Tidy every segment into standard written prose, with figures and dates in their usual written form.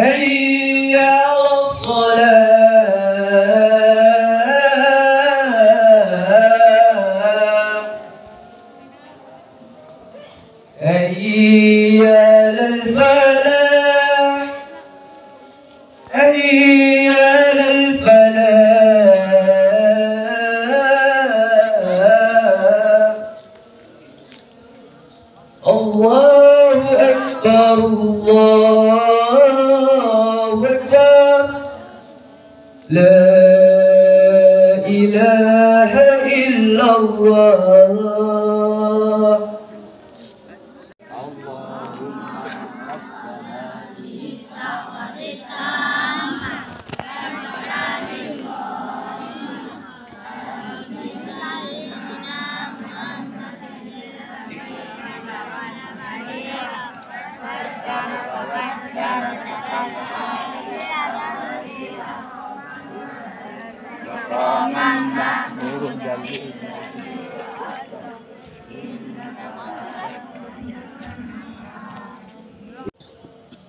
حي على الصلاة حي على الفلاح حي على الفلاح الله أكبر الله أكبر لا إله إلا الله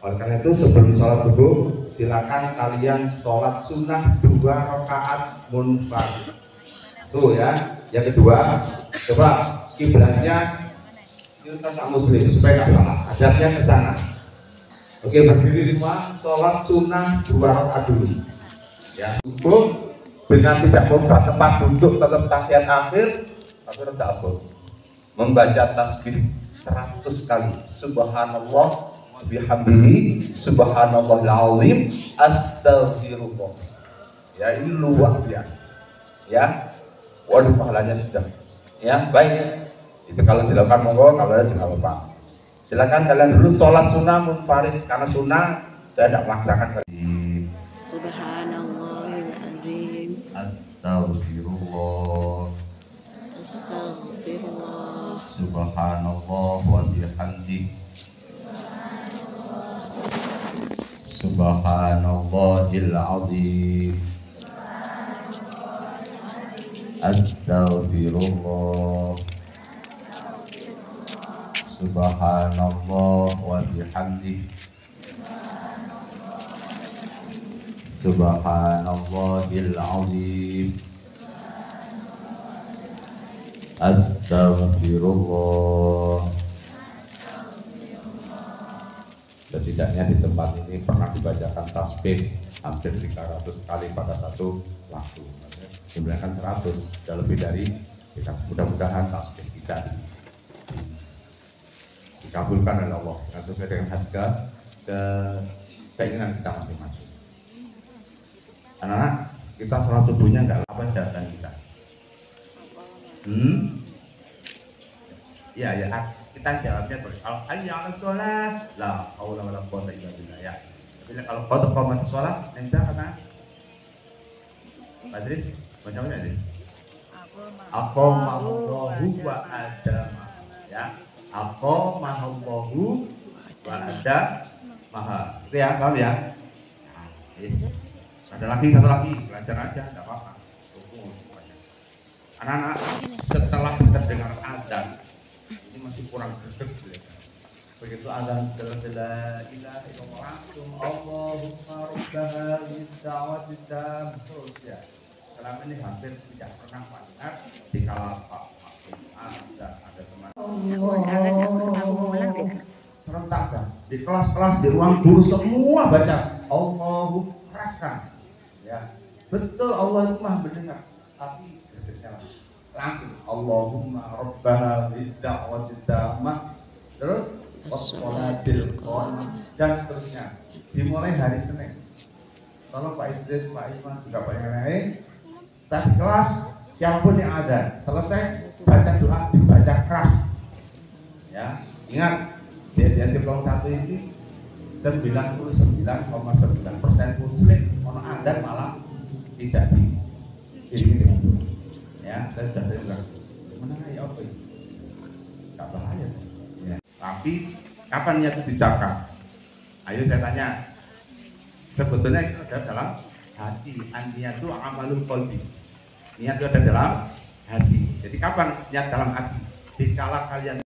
Oleh karena itu sebelum sholat subuh silakan kalian sholat sunnah 2 rakaat munfarid. Tuh ya. Yang kedua, coba kiblatnya kita tak muslim supaya nggak salah. Adabnya ke sana. Oke, berdiri semua, sholat sunnah 2 rakaat dulu. Ya, subuh dengan tidak membuat tempat duduk tetap tahiyat akhir, tapi tidak boleh membaca tasbih 100 kali. Subhanallah bihamdihi subhanallahil azim astaghfirullah. Ya, ini luar biasa. Ya. Waduh, pahalanya sudah. Ya, baik. Itu kalau dilakukan monggo, kalau tidak jangan lupa. Silakan kalian dulu sholat sunnah munfarid karena sunnah saya tidak memaksakan kali. Subhanallahil azim Astaghfirullah. Astaghfirullah. Subhanallah wa bihamdihi Subhanallahil azim Astaghfirullah. Subhanallah wa bihamdihi Subhanallahil azim Astaghfirullah. Setidaknya di tempat ini pernah dibacakan tasbih hampir 300 kali pada satu waktu. Jumlahnya kan 100, sudah lebih dari kita. Mudah-mudahan tasbih kita dikabulkan oleh Allah dengan sesuai dengan harga keinginan kita masing-masing. Anak-anak, kita sholat subuhnya nggak apa jawaban kita. Ya, kita jawabnya hayya 'alas shalah, la haula wala quwwata illa billah ya. Tapi kalau qad qamatis shalah, enta kata Madrid, macamnya ini. Aqamallahu wa adama. Ya. Aqamallahu wa adama. Itu ya, paham ya? Nah, yes. Ada lagi, satu lagi, belajar aja, enggak apa-apa. Anak-anak, setelah kita dengar azan, ini masih kurang greget ya. Begitu azan la ilaha illallah Allahumma rabbana lidda'wati tam terus ya. Selama ini hampir tidak pernah mendengar di kala ada teman serentak kan di kelas-kelas di ruang guru semua baca Allahu rasan ya. Betul, Allah itu Maha mendengar, tapi gregetnya langsung Allahumma rabbana lidda'wati tammah terus wassalatil qa'imah dan seterusnya dimulai hari Senin. Tolong Pak Idris, Pak Iman juga banyak lain. Tadi kelas siapapun yang ada selesai baca doa dibaca keras. Ya, ingat di diplom 1 ini 99,9% muslim, ono adzan malah tidak diiringi dengan doa. Ya, saya sudah sering bilang, mana ya apa ini? Tak bahaya. Ya. Tapi kapan niat diucapkan? Ayo saya tanya. Sebetulnya itu ada dalam hati. Niat itu amalul qalbi. Niat itu ada dalam hati. Jadi kapan niat dalam hati? Dikala kalian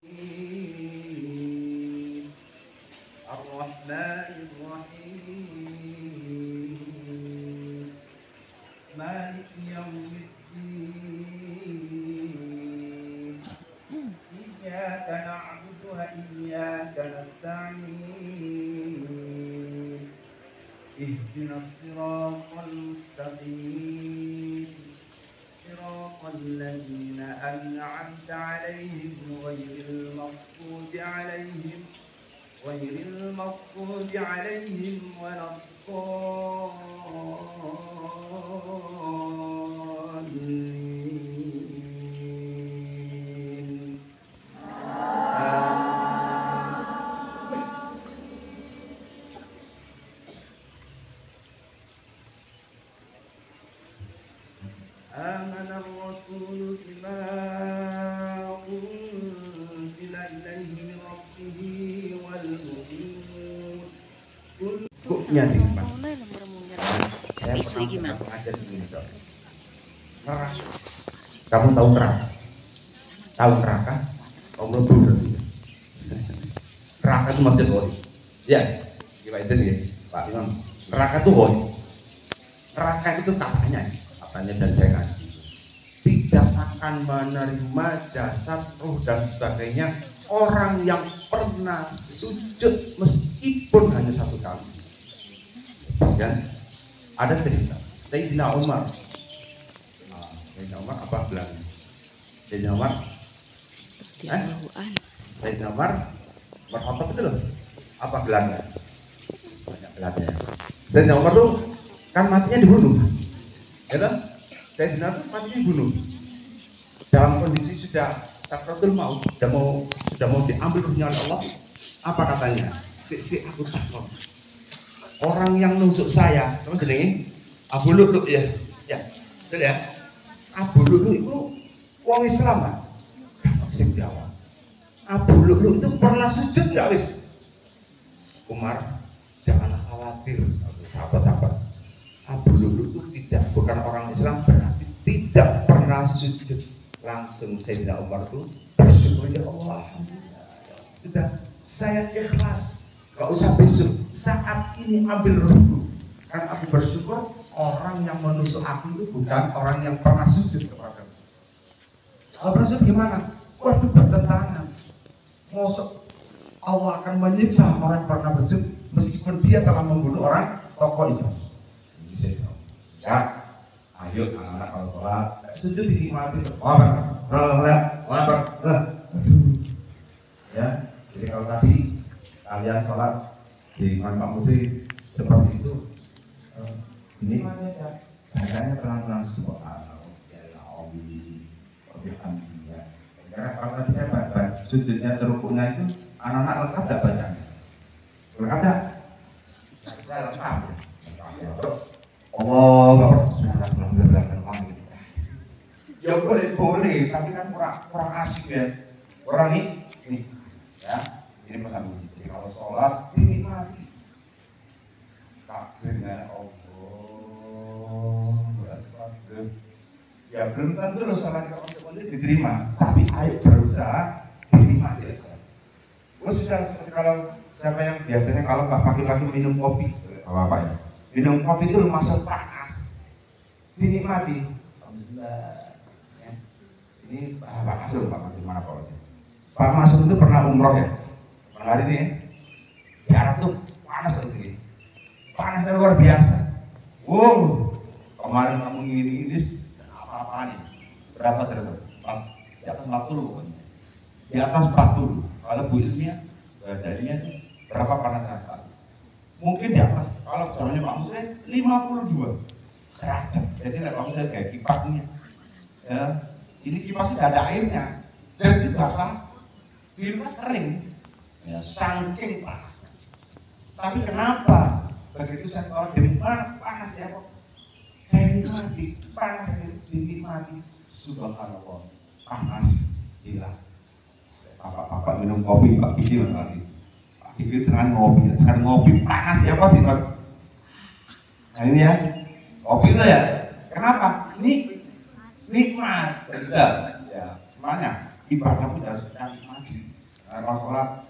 Ar-Rahmanir Rahim إياك نعبد وإياك نستعين اهدنا الصراط المستقيم صراط الذين أنعمت عليهم غير المغضوب عليهم ولا الضالين. آمن الرسول بما أنزل إليه من ربه والمؤمنون. Saya pernah mengajar begini, Dok. Neraka. Kamu tahu neraka? Tahu neraka? Kamu belum berarti. Neraka itu masih hoi. Ya, gimana itu ya, Pak Imam? Neraka itu hoi. Neraka itu katanya dan saya ngaji, tidak akan menerima jasad, roh dan sebagainya orang yang pernah sujud meskipun hanya satu kali. Dan ada cerita Sayyidina Umar. Sayyidina Umar apa bilangnya? Sayyidina Umar Sayyidina Umar Khattab itu loh, apa gelarnya? Banyak gelarnya. Sayyidina Umar tuh kan matinya dibunuh, ya kan? Sayyidina tuh matinya dibunuh dalam kondisi sudah sakratul maut, sudah mau diambil ruhnya oleh Allah. Apa katanya? Si aku takut. Orang yang nusuk saya, teman jenenge Abu Lu'lu ya, betul ya. Abu Lu'lu itu wong Islam kan? Sing jawab. Abu Lu'lu itu pernah sujud nggak wis? Umar, jangan khawatir, sahabat-sahabat. Abu Lu'lu itu bukan orang Islam, berarti tidak pernah sujud. Langsung Sayyidina Umar itu bersyukur, ya Allah, sudah saya ikhlas, gak usah besok, saat ini ambil ruhku. Kan aku bersyukur orang yang menusuk aku itu bukan orang yang pernah sujud kepada aku. Kalau pernah sujud gimana? Waduh, bertentangan. Mosok Allah akan menyiksa orang yang pernah bersujud meskipun dia telah membunuh orang tokoh Islam. Ya, ayo anak-anak kalau sholat sujud dinikmati, ya. Jadi kalau tadi kalian sholat di Pak Musi seperti itu, ini mana ya? Bacanya pelan-pelan subhanallah, ya Allah, karena kalau tadi saya baca sujudnya terukuknya itu anak-anak lengkap tidak bacanya? Lengkap tidak? Saya lengkap. Allah, bismillahirrahmanirrahim. Ya boleh, tapi kan kurang asik ya. Orang ini ya, ini pesan musik. Jadi kalau sholat dinikmati. Takbirnya Allah, ya belum tentu sholat kalau diterima, tapi ayo berusaha dinikmati. Sudah kalau siapa yang biasanya kalau pagi-pagi minum kopi, apa ya? Minum kopi itu masuk panas, dinikmati. Alhamdulillah. Ya. Ini Pak Masud mana Pak Masud? Pak Masud itu pernah umroh ya? Pernah hari ini ya? Di Arab tuh panas sekali. Panasnya luar biasa. Wow, kemarin kamu ini apa-apaan ini? Berapa derajat? Di atas 40 pokoknya. Di atas 40. Kalau Bu ilmiah, jadinya berapa panasnya? Mungkin di atas, kalau zamannya Pak Musa 52 derajat. Jadi Pak Musa kayak kipas ini ya, ini kipas tidak ada airnya, jadi basah, di kipas kering ya, saking panas. Tapi kenapa begitu saya sholat di mana panas ya kok saya nikmati, panas itu dinikmati. Subhanallah, panas gila. Bapak minum kopi, Pak Kiki lagi. Itu sekarang ngopi panas ya kok tidak. Nah ini ya kopi itu ya, kenapa? Nikmat, ya semuanya ibadah pun harus kita nikmati. Kalau sholat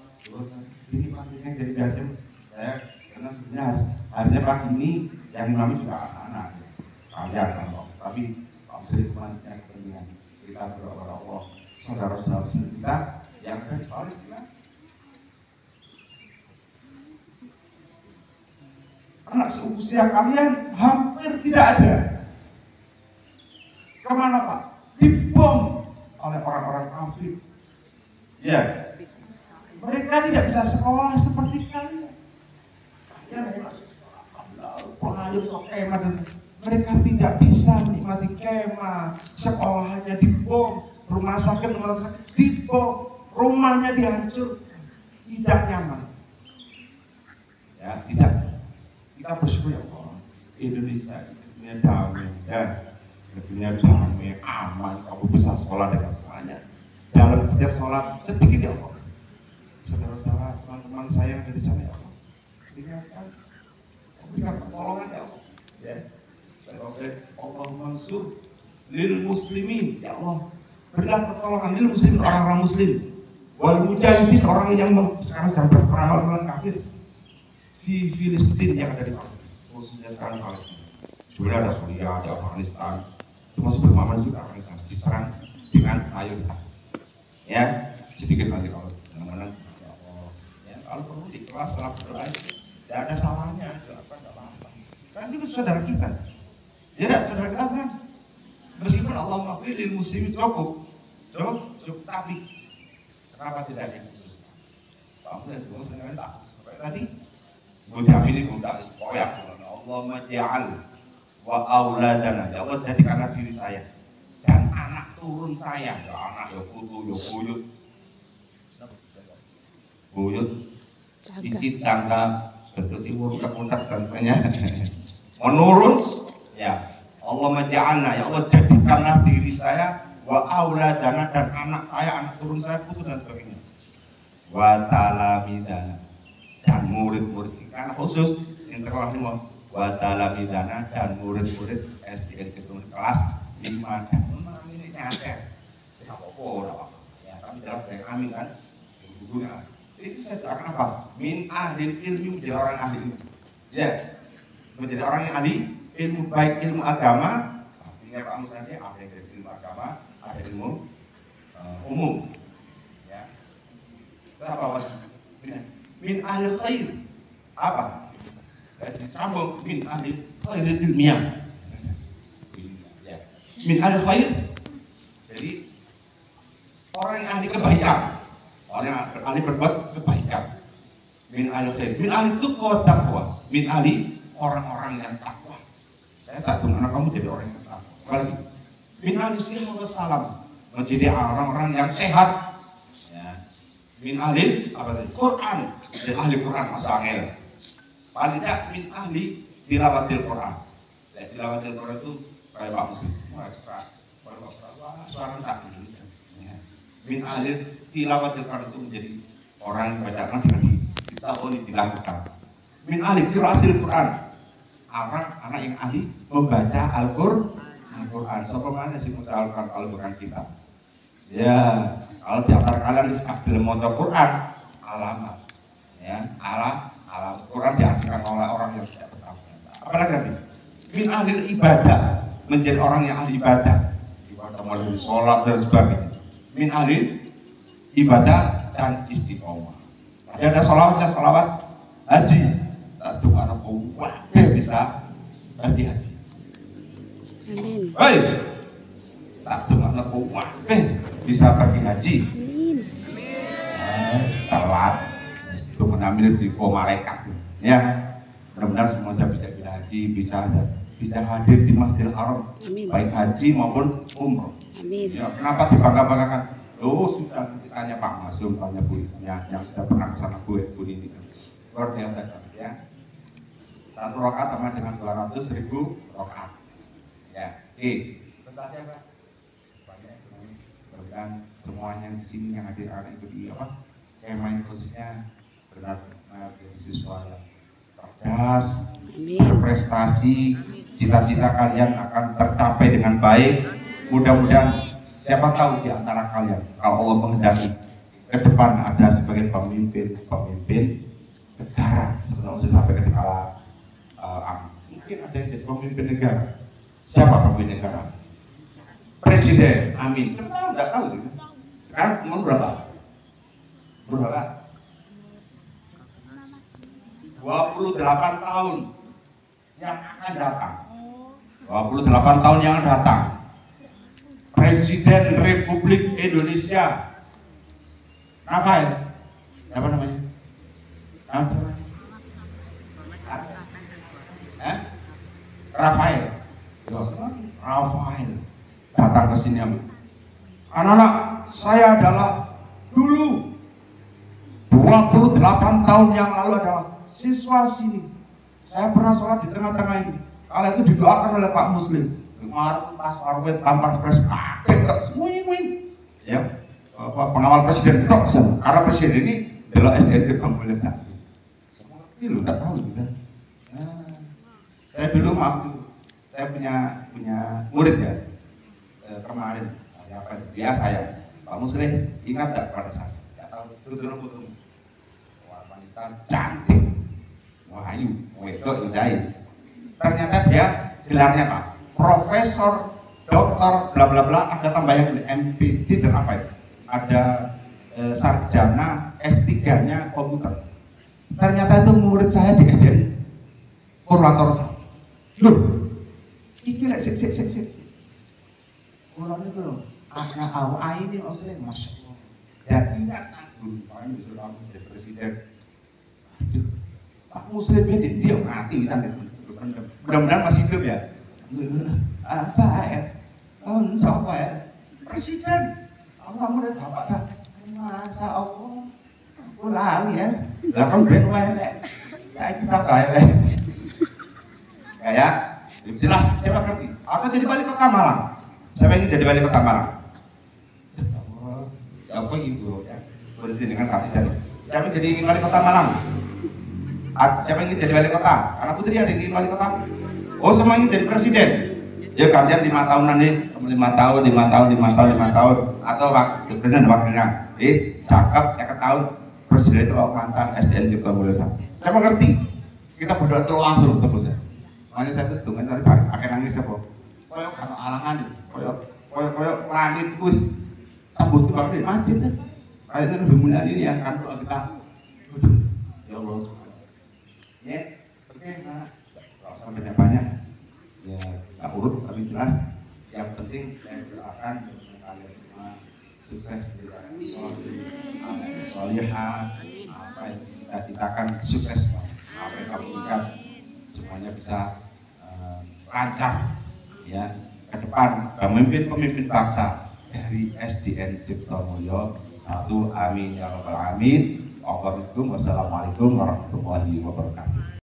ini pastinya jadi biasa saya karena sebenarnya harusnya pagi ini yang imami juga anak-anak kalian kan, tapi Pak Muslim kemarin kepentingan kita berdoa kepada Allah, saudara-saudara kita yang ada di anak seusia kalian hampir tidak ada. Kemana Pak? Dibom oleh orang-orang kafir. Ya, mereka tidak bisa sekolah seperti kalian. Kalian hanya masuk sekolah, pengayuh ke kemah, dan mereka tidak bisa menikmati kemah. Sekolahnya dibom, rumah sakit dibom, rumahnya dihancurkan, tidak nyaman. Ya, tidak. Kita bersyukur ya Allah, Indonesia punya damai, ya, punya damai, aman. Kamu bisa sekolah dengan semuanya. Dalam setiap sholat sedikit ya Allah. Saudara-saudara, teman-teman saya yang ada di sana ya Allah, berikan pertolongan ya Allah. Ya, Allah mansur lil muslimin ya Allah. Berilah pertolongan lil muslimin, orang-orang muslim. Wal mujahidin, orang yang sekarang sedang berperang melawan kafir. Di Filistin yang ada di Palestina, khususnya sekarang Palestina. Sebenarnya ada Suriah, ada Afghanistan, termasuk bermaman juga Afghanistan diserang dengan mayoritas. Ya, sedikit nanti kalau kadang-kadang ya, kalau perlu di kelas setelah berdoa tidak ada salahnya, tidak apa-apa. Kan itu saudara kita, ya, saudara kita kan. Meskipun Allah maafin muslim cukup, tapi kenapa tidak ada? Kamu dan semua sebenarnya tak seperti tadi. Mudah ini mudah istiqoyak. Allahumma ja'al wa auladana, ya Allah jadikanlah diri saya dan anak turun saya, ya anak ya putu ya buyut cicit tangga betul timur kepuntat dan banyak menurun ya. Allahumma ja'alna, ya Allah jadikanlah diri saya wa auladana, dan anak saya, anak turun saya, putu dan sebagainya, wa talamidana, dan murid-murid kita khusus yang terkelas semua, wa talamidana, dan murid-murid SDN kelas 5 dan 6 ini nyantet. Tidak apa-apa, ya, tapi dalam dari kami kan, hubungan. Itu saya doakan apa? Min ahli ilmi, menjadi orang ahli ilmu. Ya, menjadi orang yang ahli ilmu, baik ilmu agama, artinya Pak Mus nanti ada yang dari ilmu agama, ada ilmu umum. Ya, apa maksudnya? Min ahli khair, apa? Disambung min ahli khair ilmiah. Ya. Min ahli khair, jadi orang yang ahli kebaikan, orang yang ahli berbuat kebaikan. Min ahli khair, min ahli tuqwa taqwa, min ahli orang-orang yang takwa. Saya tak tunggu anak kamu jadi orang yang takwa. Apalagi min ahli sihah wa salam, menjadi orang-orang yang sehat. Min ahli apa tadi? Quran, dari ahli Quran, masa angel. Paling tidak min ahli tilawatil Quran. Ya, tilawatil Quran itu kayak Pak Muslim, suara tak Indonesia. Min ahli tilawatil Quran itu menjadi orang yang baca Quran dengan ditahuni, dilakukan. Min ahli qiraatil Quran, anak yang ahli membaca Al-Quran. Siapa mana sih membaca Al-Quran kalau bukan kita? Ya, kalau di antara kalian disabdil motor Quran, alamat, ya, alam Quran diartikan oleh orang yang tidak tahu. Apalagi nanti, min ahli ibadah, menjadi orang yang ahli ibadah mulai sholat dan sebagainya. Min ahli ibadah dan istiqomah. Ada sholawat haji, tak mana buat bisa pergi haji. Amin. Baik, tak mana buat bisa pergi haji. Setelah itu mengambil di malaikat, ya, benar-benar semuanya bisa haji, bisa hadir di Masjidil Haram, Amin. baik haji maupun umroh. Amin. Ya, kenapa dibangga-banggakan? Oh, sudah tanya Pak Masum, tanya Bu yang sudah pernah ke sana Bu ini. Luar biasa ya. Satu rakaat sama dengan 200.000 rakaat. Ya, saja Pak. Dan semuanya di sini yang hadir akan ikuti apa? Kemain khususnya benar-benar jadi siswa yang cerdas, berprestasi, cita-cita kalian akan tercapai dengan baik. Mudah-mudahan siapa tahu di antara kalian kalau Allah menghendaki ke depan ada sebagai pemimpin negara, sebelum sampai ketika mungkin ada yang jadi pemimpin negara. Siapa pemimpin negara? Presiden, amin. Kita tahu, nggak tahu gitu. Sekarang umur berapa? 28 tahun. yang akan datang. 28 tahun yang akan datang. Presiden Republik Indonesia Rafael, apa namanya? Rafael datang ke sini. Anak-anak, saya adalah dulu 28 tahun yang lalu adalah siswa sini. Saya pernah sholat di tengah-tengah ini. Kala itu didoakan oleh Pak Muslim. Kemarin pas Warwet tampar pres kaget kok swing. Ya, pengawal presiden tok karena presiden ini adalah SDN Bangkulit. Seperti lu enggak tahu juga. Saya dulu waktu saya punya murid ya kemarin dia saya Pak Muslim ingat nggak pada saat nggak tahu dulu foto wanita cantik wahyu wedok jahit ternyata dia gelarnya Pak Profesor Doktor bla bla bla ada tambahan MPD dan apa itu ada sarjana S3-nya komputer ternyata itu murid saya di SDN Purwanto. Loh, iki lek sik. Orang itu loh, anak awak ini maksudnya masya Allah. Dan ingat dulu, paling disuruh aku jadi presiden. Aduh, Pak Muslim ini dia mati bisa mudah-mudahan masih hidup ya. Apa ya? Siapa ya? Presiden. Allah mudah bapak dah. Masa Allah, aku lali ya. Lah kan ben wae. Saya kita kaya. Kayak jelas siapa ngerti atau jadi wali kota Malang. Siapa ingin jadi wali kota Malang? Apa ibu ya berarti dengan kaki jari. Siapa jadi wali kota Malang? Siapa ingin jadi wali kota? Anak putri ada ingin wali kota? Oh semua ingin jadi presiden. Ya kalian 5 tahunan nih 5 tahun atau wakilnya cakep 50 tahun presiden itu mantan SDN Cipta Mulya. Siapa ngerti? Kita berdoa langsung terus ya. Makanya saya tuh dengan tadi akan nangis apa? Koyok kalau alangan, koyok langit terus tembus di bawah masjid kan? Kayaknya lebih mulia ini yang kan kalau kita, ya Allah, ya, oke, nah, kalau sampai banyak, ya nggak urut tapi jelas. Yang penting saya doakan kalian semua sukses di solihah, apa yang kita citakan sukses, apa yang kamu inginkan semuanya bisa lancar ya ke depan pemimpin bangsa dari SDN Cipta Mulya 1 amin ya rabbal alamin. Wassalamualaikum warahmatullahi wabarakatuh.